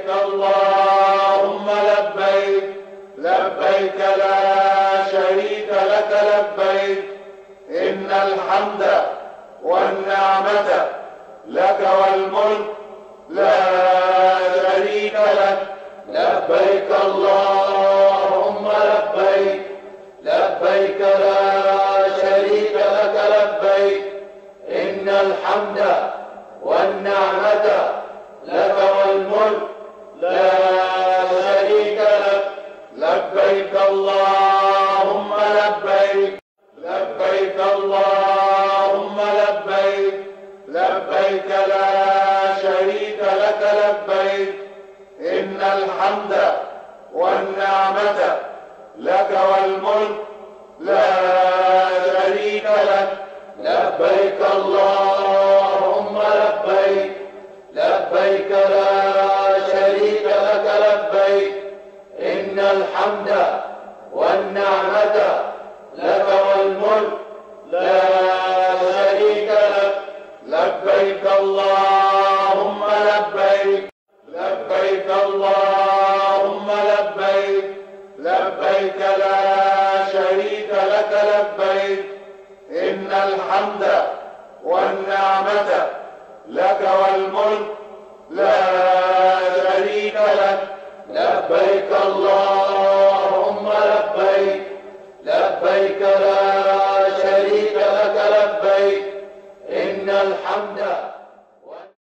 اللهم لبيك لبيك لا شريك لك لبيك إن الحمد والنعمة لك والملك لا شريك لك لبيك اللهم لبيك لبيك لا شريك لك لبيك إن الحمد والنعمة لك والملك لا شريك لك لبيك اللهم لبيك لبيك اللهم لبيك لبيك لا شريك لك لبيك إن الحمد والنعمة لك والملك لا شريك لك لبيك اللهم لبيك لبيك لا شريك لك لبيك إن الحمد والنعمة لك والملك لا شريك لك لبيك اللهم لبيك لبيك اللهم لبيك لبيك لا شريك لك لبيك إن الحمد والنعمة لك والملك لا شريك لك لبيك اللهم لبيك لبيك لا شريك لك لبيك إن الحمد